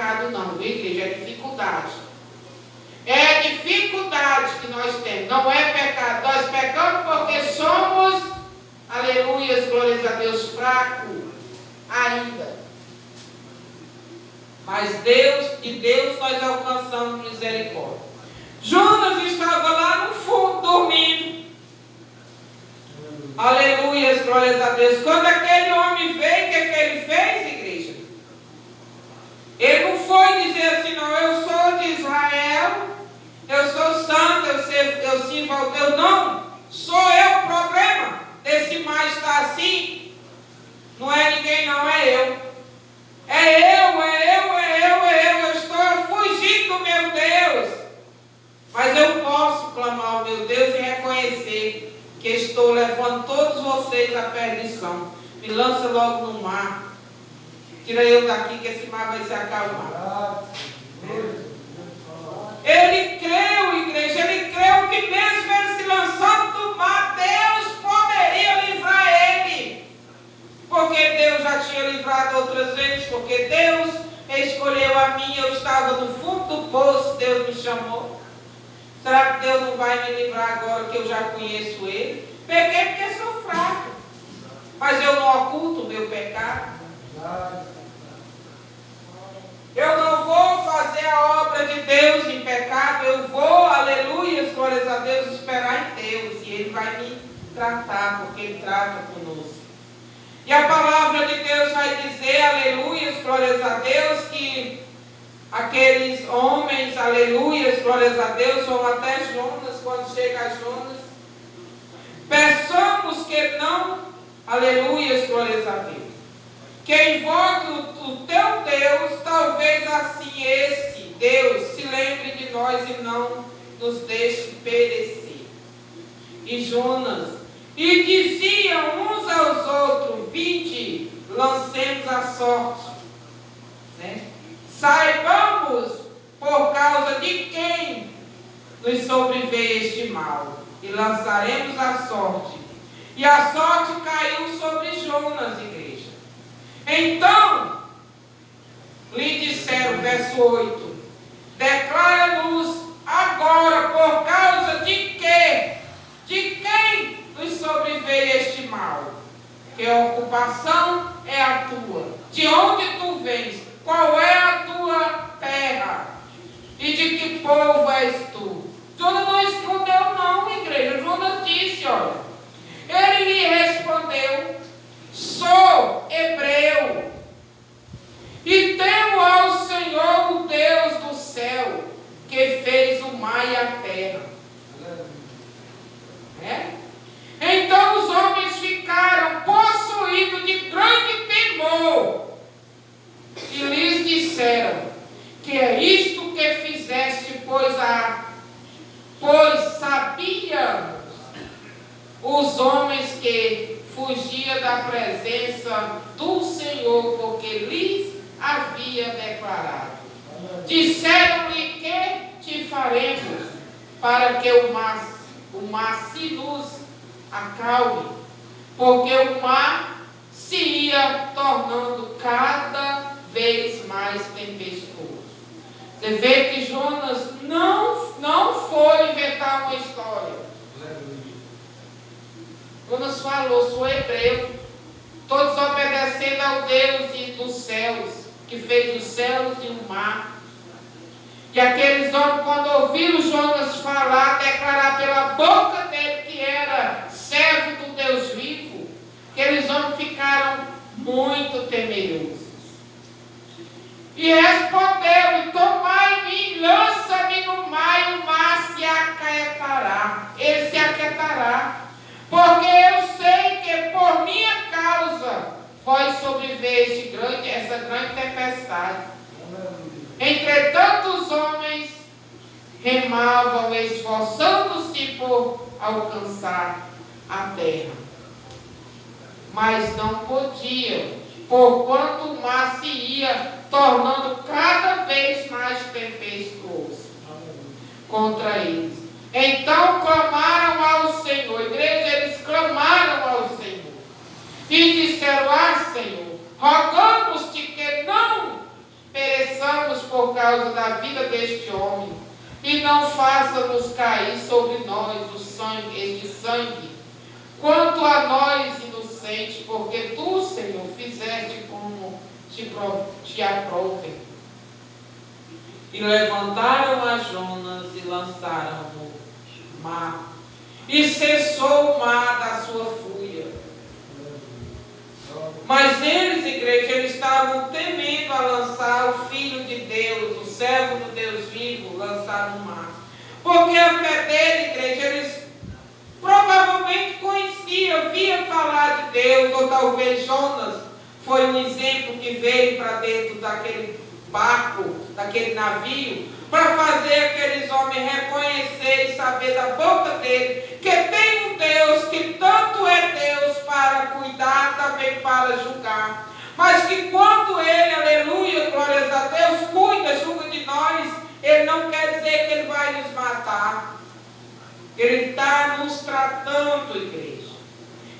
pecado não, viu, igreja? É dificuldade. É dificuldade que nós temos, não é pecado. Nós pecamos porque somos, aleluias, glórias a Deus, fracos ainda. Mas de Deus nós alcançamos misericórdia. Jonas estava lá no fundo, dormindo. Aleluias, glórias a Deus. Quando aquele homem veio, o que ele fez, igreja? Ele não foi dizer assim, não, eu sou de Israel, eu sou santo, eu sirvo ao Deus. Não, sou eu o problema desse mar estar assim. Não é ninguém, não, é eu. Eu estou fugindo do meu Deus. Mas eu posso clamar ao meu Deus e reconhecer que estou levando todos vocês à perdição. Me lança logo no mar. Tira eu daqui que esse mar vai se acalmar. Ele creu, igreja, ele creu que mesmo ele se lançando no mar, Deus poderia livrar ele. Porque Deus já tinha livrado outras vezes, porque Deus escolheu a mim, eu estava no fundo do poço, Deus me chamou. Será que Deus não vai me livrar agora que eu já conheço Ele? Pequei porque sou fraco, mas eu não oculto o meu pecado. Eu não vou fazer a obra de Deus em pecado, eu vou, aleluia, glórias a Deus, esperar em Deus, e Ele vai me tratar, porque Ele trata conosco. E a palavra de Deus vai dizer, aleluia, glórias a Deus, que aqueles homens, aleluia, glórias a Deus, vão até Jonas, quando chega a Jonas, peçamos que não, aleluia, glórias a Deus, que invoque o teu Deus, talvez assim esse Deus se lembre de nós e não nos deixe perecer. E Jonas, e diziam uns aos outros, vinde, lancemos a sorte, né? Saibamos por causa de quem nos sobreveio este mal, e lançaremos a sorte. E a sorte caiu sobre Jonas, igreja. Então, lhe disseram, verso 8, declara-nos agora por causa de quê? De quem nos sobreveio este mal? Que a ocupação é a tua. De onde tu vens? Qual é a tua terra? E de que povo és tu? Jonas não escondeu não, igreja. Jonas disse, olha. Ele lhe respondeu, sou hebreu. E temo ao Senhor, o Deus do céu, que fez o mar e a terra. Então os homens ficaram possuídos de grande temor e lhes disseram, que é isto que fizeste, pois sabíamos os homens que fugia da presença do Senhor, porque lhes havia declarado. Disseram-lhe, que te faremos para que o mar se nos acalme, porque o mar se ia tornando cada vez mais tempestuoso. Você vê que Jonas não foi inventar uma história. Jonas falou, sou hebreu, todos obedecendo ao Deus dos céus, que fez os céus e o mar. E aqueles homens, quando ouviram Jonas falar, declarar pela boca dele que era servo do Deus vivo, aqueles homens ficaram muito temerosos. E respondeu, tomai em mim, lança-me no mar, e o mar se aquietará. Ele se aquietará. Porque eu sei que por minha causa foi sobreveio essa grande tempestade. Entretanto, os homens remavam, esforçando-se por alcançar a terra. Mas não podiam, porquanto o mar se ia tornando cada vez mais tempestuoso contra eles. Então clamaram ao Senhor, igreja, eles clamaram ao Senhor e disseram, Senhor, rogamos-te que não pereçamos por causa da vida deste homem, e não faça-nos cair sobre nós este sangue, quanto a nós inocentes, porque tu, Senhor, fizeste como te aprouve. E levantaram a Jonas e lançaram no mar, e cessou o mar da sua fúria. Mas eles, igreja, eles estavam temendo a lançar o Filho de Deus, o servo do Deus vivo, lançar no mar. Porque a fé dele, igreja, eles provavelmente conheciam, via falar de Deus, ou talvez Jonas foi um exemplo que veio para dentro daquele barco, daquele navio, para fazer aqueles homens reconhecer e saber da boca dele que tem um Deus que tanto é Deus para cuidar, também para julgar. Mas que quando ele, aleluia, glórias a Deus, cuida, julga de nós, ele não quer dizer que ele vai nos matar. Ele está nos tratando, igreja.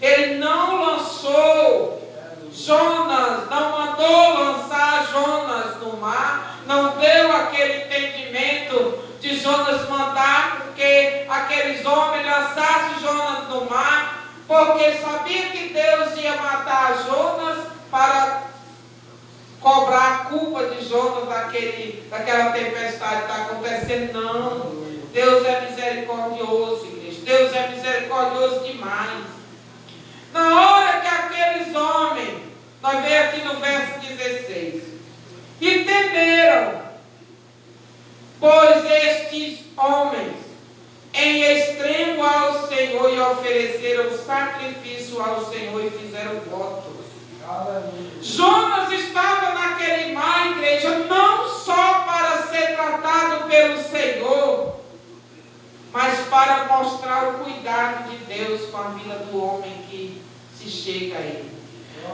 Ele não lançou Jonas, não mandou lançar Jonas no mar, não deu aquele entendimento de Jonas mandar porque aqueles homens lançassem Jonas no mar, porque sabia que Deus ia matar Jonas para cobrar a culpa de Jonas daquela tempestade que está acontecendo. Não, Deus é misericordioso, igreja. Deus é misericordioso demais. Na hora que aqueles homens, nós vemos aqui no verso 16, e temeram, pois estes homens, em extremo ao Senhor, e ofereceram sacrifício ao Senhor e fizeram votos. Jonas estava naquele mar, igreja, não só para ser tratado pelo Senhor, mas para mostrar o cuidado de Deus com a vida do homem que se chega a ele.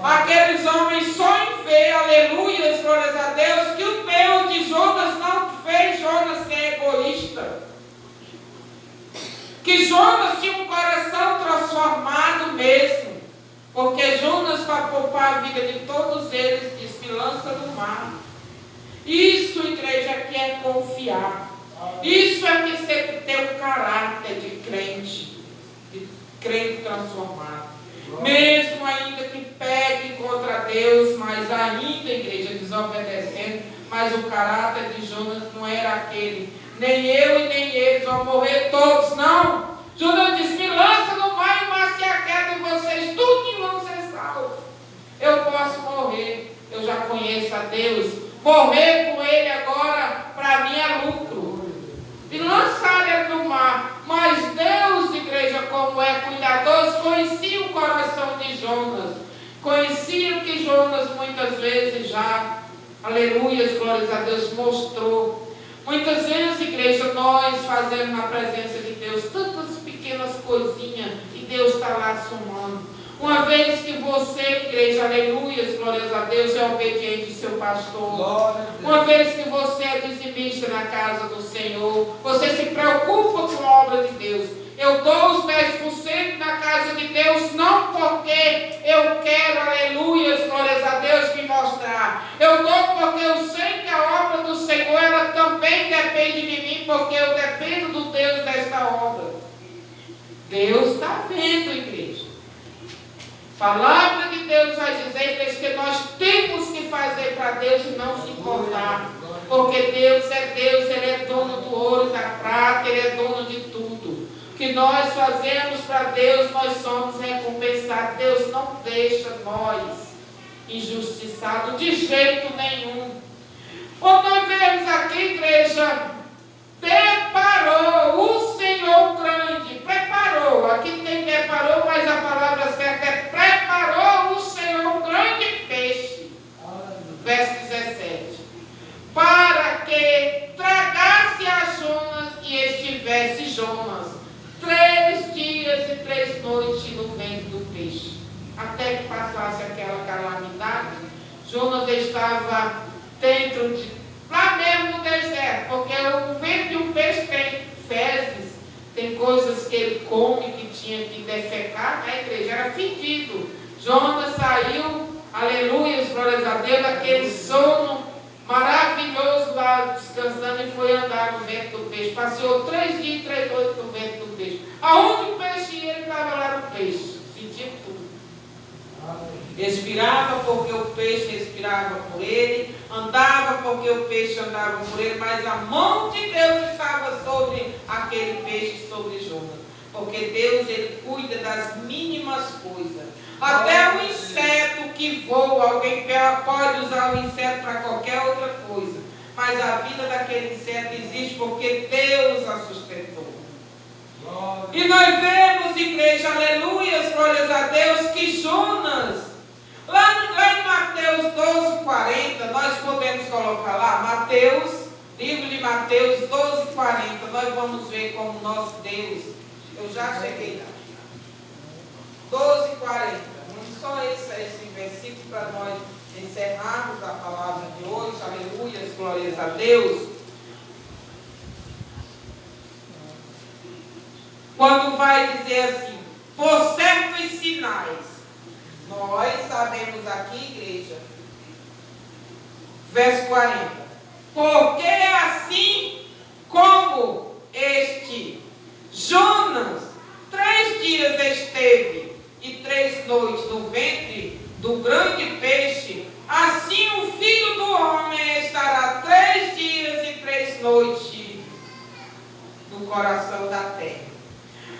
Aqueles homens só em ver, aleluia, glórias a Deus, que o Deus de Jonas não fez Jonas ser egoísta. Que Jonas tinha um coração transformado mesmo. Porque Jonas, para poupar a vida de todos eles, disse que lança no mar. Isso, igreja, que é confiar. Isso é que você tem um caráter de crente transformado. Mesmo ainda que pegue contra Deus, mas ainda, igreja, desobedecendo, mas o caráter de Jonas não era aquele. Nem eu e nem eles vão morrer todos, não. Jonas disse, me lança no mar e o mar se aquieta em vocês, tudo vão ser salvos. Eu posso morrer, eu já conheço a Deus. Morrer com ele agora, para mim é lucro. E lançar ele no mar. Mas Deus, igreja, como é cuidadoso, conhecia o coração de Jonas. Conhecia que Jonas muitas vezes já, aleluia, glórias a Deus, mostrou. Muitas vezes, igreja, nós fazemos na presença de Deus tantas pequenas coisinhas e Deus está lá somando. Uma vez que você, igreja, aleluia, glórias a Deus, é obediente ao seu pastor. Uma vez que você é dizimista na casa do Senhor, você se preocupa com a obra de Deus. Eu dou os 10% na casa de Deus, não porque eu quero, aleluia, glórias a Deus, me mostrar. Eu dou porque eu sei que a obra do Senhor, ela também depende de mim, porque eu dependo do Deus desta obra. Deus está vendo, igreja. A palavra de Deus vai dizer, igreja, que nós temos que fazer para Deus e não se importar. Porque Deus é Deus, Ele é dono do ouro e da prata, Ele é dono de tudo. O que nós fazemos para Deus, nós somos recompensados. Deus não deixa nós injustiçados de jeito nenhum. Quando nós vemos aqui, igreja, preparou o Senhor grande, preparou, aqui tem preparou, mas a palavra certa é preparou o Senhor grande peixe, verso 17, para que tragasse a Jonas e estivesse Jonas 3 dias e 3 noites no ventre do peixe, até que passasse aquela calamidade. Jonas estava dentro de lá mesmo no deserto, porque o ventre de um peixe tem fezes, tem coisas que ele come que tinha que defecar, né, igreja? Era fedido. Jonas saiu, aleluia, glórias a Deus, daquele sono maravilhoso lá lá descansando e foi andar no ventre do peixe. Passeou 3 dias e 3 noites no ventre do peixe. Aonde o peixe ia, ele estava lá no peixe. Sentia tudo. Respirava porque o peixe respirava por ele. Andava porque o peixe andava por ele. Mas a mão de Deus estava sobre aquele peixe, sobre Jonas. Porque Deus, ele cuida das mínimas coisas. Até o inseto que voa, alguém pode usar o inseto para qualquer outra coisa. Mas a vida daquele inseto existe porque Deus a sustentou. E nós vemos, igreja, aleluias, glórias a Deus, que Jonas, lá em Mateus 12:40, nós podemos colocar lá, Mateus, livro de Mateus 12:40, nós vamos ver como nosso Deus, eu já cheguei lá. 12:40. Só esse versículo para nós encerrarmos a palavra de hoje. Aleluias, glórias a Deus. Quando vai dizer assim, por certos sinais, nós sabemos aqui, igreja, verso 40, porque assim como este Jonas 3 dias esteve e 3 noites no ventre do grande peixe, assim o Filho do Homem estará 3 dias e 3 noites no coração da terra.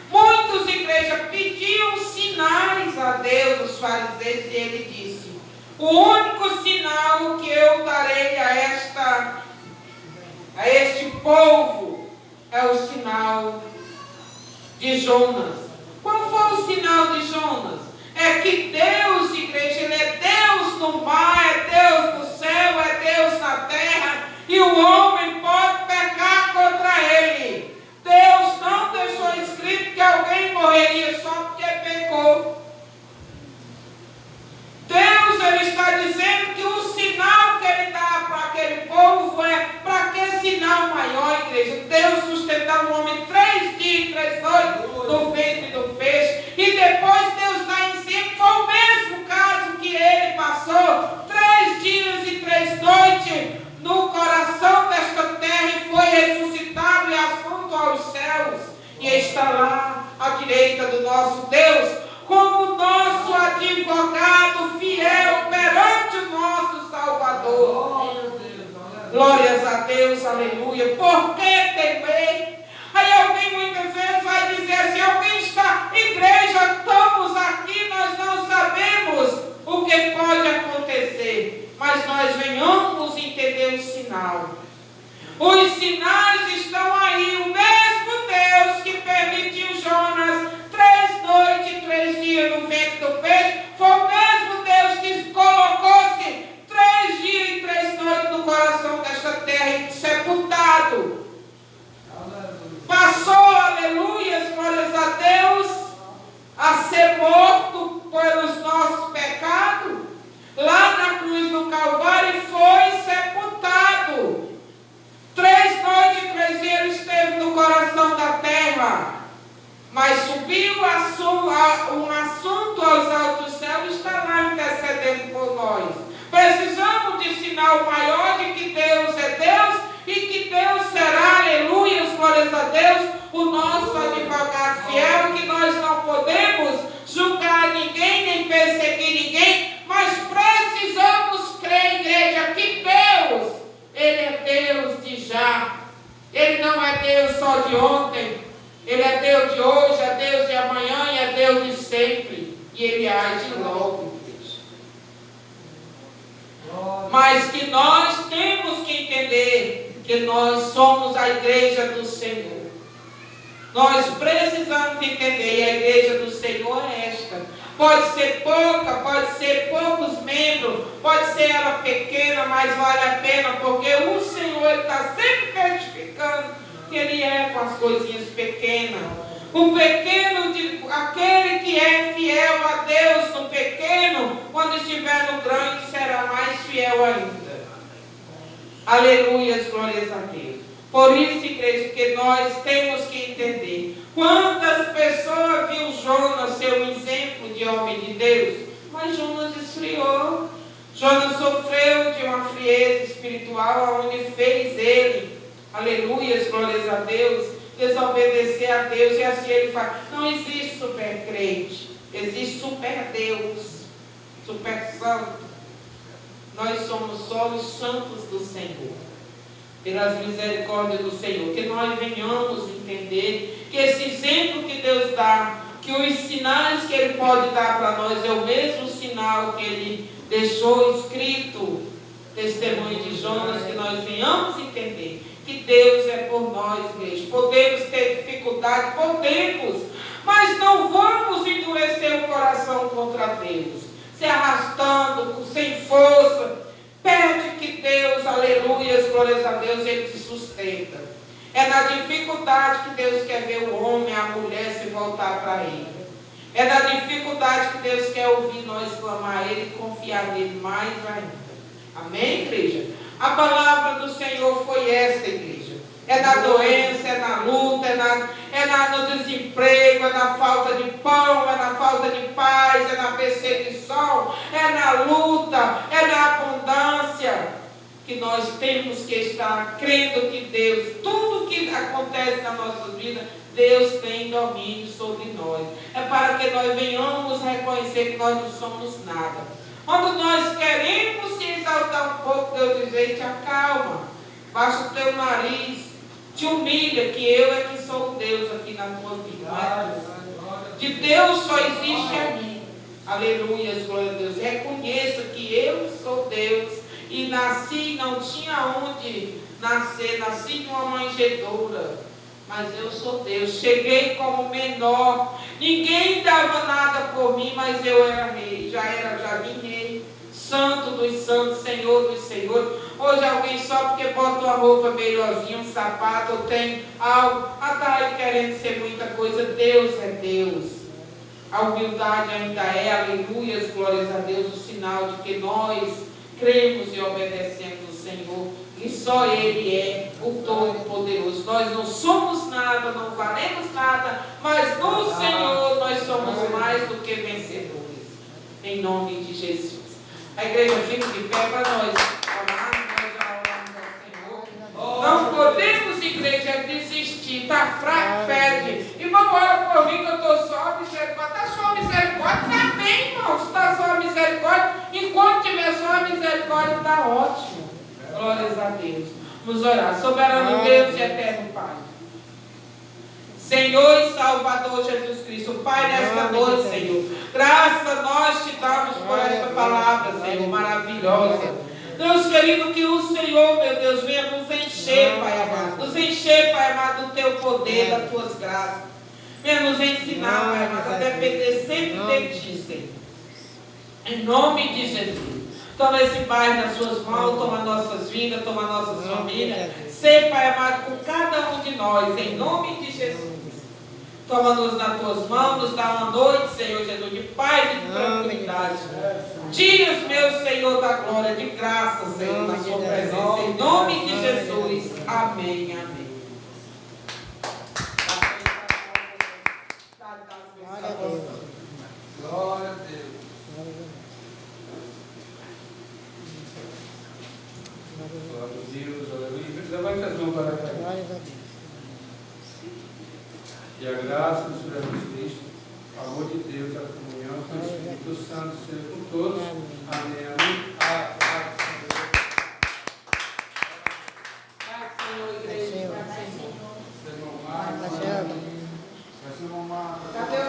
Muitos, igreja, pediam sinais a Deus, os fariseus, e ele disse, o único sinal que eu darei a este povo é o sinal de Jonas. Qual foi o sinal de Jonas? É que Deus, igreja, ele é Deus no mar, é Deus no céu, é Deus na terra, e o homem pode pecar contra ele. Deus não deixou escrito que alguém morreria só porque pecou. Deus, ele está dizendo que o sinal que ele dá para aquele povo é para que sinal maior, igreja? Deus sustentar o homem 3 dias e 3 noites no ventre do peixe, e depois Deus dá em si, foi o mesmo caso que ele passou 3 dias e 3 noites no coração desta terra e foi ressuscitado e assunto aos céus, e está lá à direita do nosso Deus, como nosso advogado fiel perante o nosso Salvador. Glórias a Deus, aleluia. Por que temer? Aí alguém muitas vezes vai dizer assim, alguém está, igreja, estamos aqui, nós não sabemos o que pode acontecer, mas nós venhamos entender o sinal. Os sinais estão aí, o mesmo Deus que permitiu Jonas 3 noites e 3 dias no ventre do peixe, foi o mesmo Deus que colocou-se 3 dias e 3 noites no coração desta terra sepultado. Passou, aleluias, glórias a Deus, a ser morto pelos nossos pecados, lá na cruz do Calvário, foi sepultado. 3 noites e 3 dias ele esteve no coração da terra, mas subiu um assunto aos altos céus e está lá intercedendo por nós. Precisamos de sinal maior de que Deus é Deus e que Deus será, aleluia, glórias a Deus, o nosso advogado fiel, que nós não podemos julgar ninguém, nem perseguir ninguém, mas precisamos crer, igreja, que Deus, ele é Deus de já, ele não é Deus só de ontem, ele é Deus de hoje, é Deus de amanhã e é Deus de sempre, e ele age logo. Mas que nós temos que entender que nós somos a igreja do Senhor. Nós precisamos entender, e a igreja do Senhor é esta. Pode ser pouca, pode ser poucos membros, pode ser ela pequena, mas vale a pena, porque o Senhor está sempre testificando que Ele é com as coisinhas pequenas. O pequeno, aquele que é fiel a Deus no pequeno, quando estiver no grande, será mais fiel ainda. Aleluia, glórias a Deus. Por isso, igreja, que nós temos que entender. Quantas pessoas viu Jonas ser um exemplo de homem de Deus? Mas Jonas esfriou. Jonas sofreu de uma frieza espiritual, onde fez ele, aleluia, glórias a Deus, desobedecer a Deus, e assim ele fala, não existe super crente, existe super Deus, super santo. Nós somos só os santos do Senhor, pelas misericórdias do Senhor, que nós venhamos entender que esse exemplo que Deus dá, que os sinais que Ele pode dar para nós é o mesmo sinal que Ele deixou escrito, testemunho de Jonas, que nós venhamos entender que Deus é por nós, igreja. Podemos ter dificuldade, podemos, mas não vamos endurecer o coração contra Deus, se arrastando, sem força. Pede que Deus, aleluia, glórias a Deus, Ele te sustenta. É na dificuldade que Deus quer ver o homem, a mulher se voltar para Ele. É na dificuldade que Deus quer ouvir nós clamar a Ele e confiar nele mais ainda. Amém, igreja? A palavra do Senhor foi essa, igreja. É na doença, é na luta, no desemprego, é na falta de pão, é na falta de paz, é na perseguição, é na luta, é na abundância, que nós temos que estar crendo que Deus, tudo que acontece na nossa vida, Deus tem domínio sobre nós. É para que nós venhamos reconhecer que nós não somos nada. Quando nós queremos se exaltar um pouco, Deus diz, ei, te acalma, baixa o teu nariz, te humilha, que eu é que sou Deus aqui na tua vida. De Deus só existe a mim. Aleluia, glória a Deus. Reconheça que eu sou Deus e nasci, não tinha onde nascer, nasci de uma manjedoura, mas eu sou Deus. Cheguei como menor, ninguém dava nada por mim, mas eu era rei, já vim rei, santo dos santos, Senhor dos senhores. Hoje alguém só porque bota uma roupa melhorzinha, um sapato, ou tem algo, está aí querendo ser muita coisa. Deus é Deus. A humildade ainda é, aleluia, glórias a Deus, o sinal de que nós cremos e obedecemos o Senhor, que só Ele é o Todo-Poderoso. Nós não somos nada, não valemos nada, mas no Senhor nós somos mais do que vencedores. Em nome de Jesus. A igreja fica de pé para nós orarmos, ao Senhor. Não podemos, igreja, desistir. Está fraco, pede. Irmão, ora por mim que eu estou só misericórdia. Está só misericórdia? Está bem, irmão. Está só misericórdia. Enquanto tiver só a misericórdia, está ótimo. Glórias a Deus. Vamos orar. Soberano Deus e eterno Pai, Senhor e Salvador Jesus Cristo, Pai, nesta noite, Senhor, graças nós te damos por esta palavra, Senhor, maravilhosa. Deus querido, que o Senhor, meu Deus, venha nos encher, Pai amado, nos encher, Pai amado, do teu poder, das tuas graças. Venha nos ensinar, Pai amado, a depender sempre de ti, Senhor. Em nome de Jesus. Toma esse Pai nas suas mãos, toma nossas vidas, toma nossas famílias. Ser, Pai amado, com cada um de nós, em nome de Jesus. Toma-nos nas tuas mãos, nos dá uma noite, Senhor Jesus, de paz e de tranquilidade. Dias, meu Senhor da glória, de graça, Senhor, na sua presença. Em nome de Jesus. Amém, amém. Glória a Deus. Glória a Deus, aleluia. Levante as mãos para cá. Glória a Deus. E a graça do Senhor Jesus Cristo, o amor de Deus, a comunhão com o Espírito Santo seja com todos. Amém. Amém. Pai, Senhor, igreja. Pai, Senhor. Irmão Marcos, irmão Marcos. Cadê